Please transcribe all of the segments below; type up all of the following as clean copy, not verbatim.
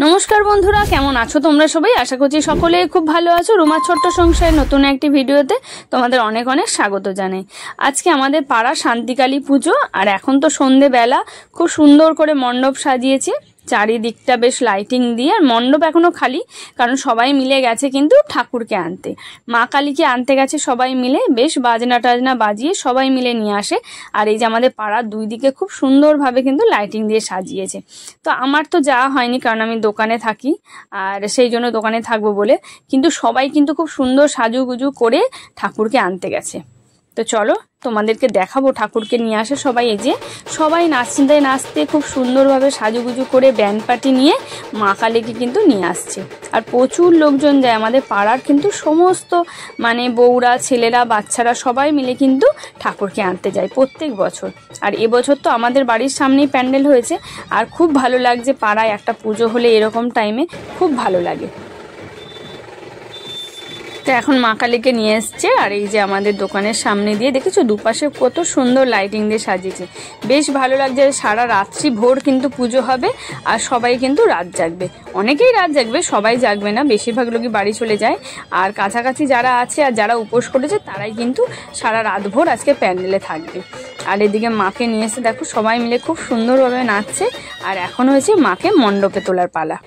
নমস্কার বন্ধুরা, কেমন আছো তোমরা সবাই? আশা করছি সকলেই খুব ভালো আছো। রুমার ছোট্ট সংসারের নতুন একটি ভিডিওতে তোমাদের অনেক অনেক স্বাগত জানাই। আজকে আমাদের পাড়া শান্তিকালী পুজো, আর এখন তো সন্ধেবেলা খুব সুন্দর করে মণ্ডপ সাজিয়েছে, চারিদিকটা বেশ লাইটিং দিয়ে। আর মণ্ডপ এখনো খালি, কারণ সবাই মিলে গেছে কিন্তু ঠাকুরকে আনতে, মা কালীকে আনতে গেছে সবাই মিলে। বেশ বাজনা টাজনা বাজিয়ে সবাই মিলে নিয়ে আসে। আর এই যে আমাদের পাড়ার দুই দিকে খুব সুন্দরভাবে কিন্তু লাইটিং দিয়ে সাজিয়েছে। তো আমার তো যাওয়া হয়নি, কারণ আমি দোকানে থাকি, আর সেই জন্য দোকানে থাকবো বলে। কিন্তু সবাই কিন্তু খুব সুন্দর সাজুগুজু করে ঠাকুরকে আনতে গেছে। তো চলো তোমাদেরকে দেখাবো ঠাকুরকে নিয়ে আসে সবাই। এই যে সবাই নাচতে নাচতে খুব সুন্দরভাবে সাজুগুজু করে ব্যান্ড পার্টি নিয়ে মা কালীকে কিন্তু নিয়ে আসছে। আর প্রচুর লোকজন যায়, আমাদের পাড়ার কিন্তু সমস্ত মানে বউরা, ছেলেরা, বাচ্চারা সবাই মিলে কিন্তু ঠাকুরকে আনতে যায় প্রত্যেক বছর। আর এবছর তো আমাদের বাড়ির সামনেই প্যান্ডেল হয়েছে, আর খুব ভালো লাগছে। পাড়ায় একটা পুজো হলে এরকম টাইমে খুব ভালো লাগে। তো এখন মা কালীকে নিয়ে এসছে, আর এই যে আমাদের দোকানের সামনে দিয়ে দেখেছো দুপাশে কত সুন্দর লাইটিং দিয়ে সাজিয়েছে, বেশ ভালো লাগছে। সারা রাত্রি ভোর কিন্তু পুজো হবে, আর সবাই কিন্তু রাত জাগবে। অনেকেই রাত জাগবে, সবাই জাগবে না, বেশিরভাগ লোকই বাড়ি চলে যায়। আর কাছাকাছি যারা আছে আর যারা উপোস করেছে তারাই কিন্তু সারা রাত ভোর আজকে প্যান্ডেলে থাকবে। আর এদিকে মাকে নিয়ে এসে দেখো সবাই মিলে খুব সুন্দরভাবে নাচছে। আর এখন হয়েছে মাকে মণ্ডপে তোলার পালা।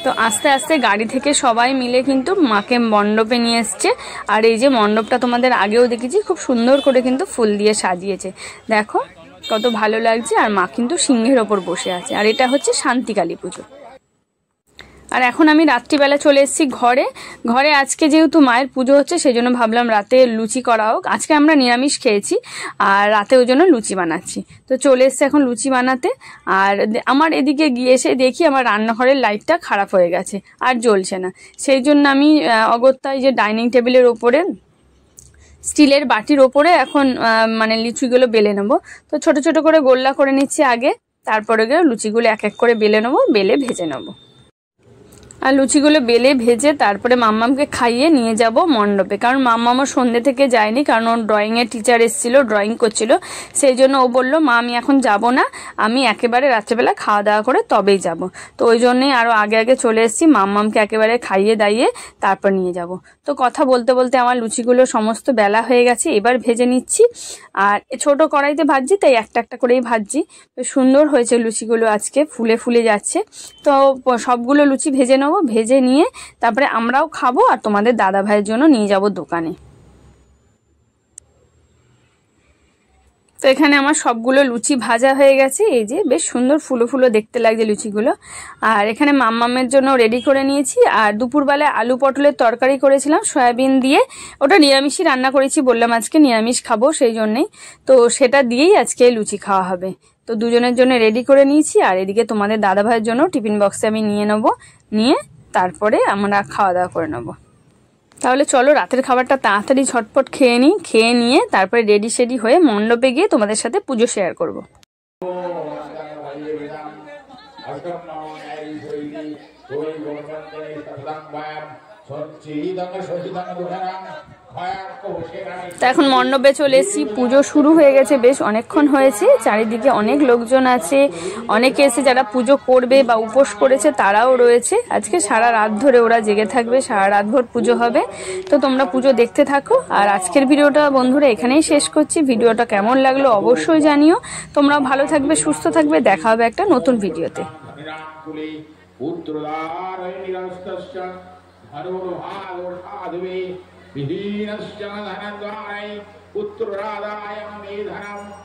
তো আস্তে আস্তে গাড়ি থেকে সবাই মিলে কিন্তু মাকে মণ্ডপে নিয়ে এসছে। আর এই যে মণ্ডপটা তোমাদের আগেও দেখেছি, খুব সুন্দর করে কিন্তু ফুল দিয়ে সাজিয়েছে, দেখো কত ভালো লাগছে। আর মা কিন্তু সিংহের ওপর বসে আছে। আর এটা হচ্ছে শান্তিকালী পুজো। আর এখন আমি রাত্রিবেলা চলে এসেছি ঘরে আজকে যেহেতু মায়ের পুজো হচ্ছে, সেই জন্য ভাবলাম রাতে লুচি করা হোক। আজকে আমরা নিরামিষ খেয়েছি, আর রাতে ওই জন্য লুচি বানাচ্ছি। তো চলে এসছে এখন লুচি বানাতে। আর আমার এদিকে গিয়ে এসে দেখি আমার রান্নাঘরের লাইটটা খারাপ হয়ে গেছে, আর জ্বলছে না। সেই জন্য আমি অগত্যায় যে ডাইনিং টেবিলের ওপরে স্টিলের বাটির ওপরে এখন মানে লুচিগুলো বেলে নেবো। তো ছোট ছোট করে গোল্লা করে নিচ্ছি আগে, তারপরে গিয়ে লুচিগুলো এক এক করে বেলে নেবো, বেলে ভেজে নেবো। আর লুচিগুলো বেলে ভেজে তারপরে মাম্মামকে খাইয়ে নিয়ে যাব মণ্ডপে, কারণ মাম্মামও সন্ধ্যে থেকে যায়নি, কারণ ওর ড্রয়িংয়ের টিচার এসেছিল, ড্রয়িং করছিল। সেই জন্য ও বলল মা আমি এখন যাব না, আমি একেবারে রাত্রেবেলা খাওয়া দাওয়া করে তবেই যাব। তো ওই জন্যই আরও আগে আগে চলে এসেছি, মাম্মামকে একেবারে খাইয়ে দাইয়ে তারপর নিয়ে যাব। তো কথা বলতে বলতে আমার লুচিগুলো সমস্ত বেলা হয়ে গেছে, এবার ভেজে নিচ্ছি। আর ছোট কড়াইতে ভাজছি, তাই একটা একটা করেই ভাজছি। সুন্দর হয়েছে লুচিগুলো, আজকে ফুলে ফুলে যাচ্ছে। তো সবগুলো লুচি ভেজে নেবো, ভেজে নিয়ে তারপরে আমরাও খাবো, আর তোমাদের দাদা ভাইয়ের জন্য নিয়ে যাব দোকানে। তো এখানে আমার সবগুলো লুচি ভাজা হয়ে গেছে, এই যে বেশ সুন্দর ফুলো ফুলো দেখতে লাগছে লুচিগুলো। আর এখানে মাম্মামের জন্য রেডি করে নিয়েছি। আর দুপুরবেলায় আলু পটলের তরকারি করেছিলাম সয়াবিন দিয়ে, ওটা নিরামিষই রান্না করেছি, বললাম আজকে নিরামিষ খাবো সেই জন্যেই। তো সেটা দিয়েই আজকে লুচি খাওয়া হবে। তো দুজনের জন্য রেডি করে নিয়েছি। আর এদিকে তোমাদের দাদা ভাইয়ের জন্য টিফিন বক্সে আমি নিয়ে নেবো, নিয়ে তারপরে আমরা খাওয়া দাওয়া করে নেবো। তাহলে চলো রাতের খাবারটা তাড়াতাড়ি ঝটপট খেয়ে নিই, খেয়ে নিয়ে তারপরে রেডি সেডি হয়ে মণ্ডপে গিয়ে তোমাদের সাথে পুজো শেয়ার করব। তা এখন মণ্ডপে চলে এসেছি, পুজো শুরু হয়ে গেছে, বেশ অনেকক্ষণ হয়েছে। চারিদিকে অনেক লোকজন আছে, অনেকে এসে যারা পুজো করবে বা উপোস করেছে তারাও রয়েছে। আজকে সারা রাত ধরে ওরা জেগে থাকবে, সারা রাত ভোর পুজো হবে। তো তোমরা পুজো দেখতে থাকো। আর আজকের ভিডিওটা বন্ধুরা এখানেই শেষ করছি। ভিডিওটা কেমন লাগলো অবশ্যই জানিও। তোমরাও ভালো থাকবে, সুস্থ থাকবে, দেখা হবে একটা নতুন ভিডিওতে। विहीनश्च धनद्वारै पुत्ररादाय मे धनम्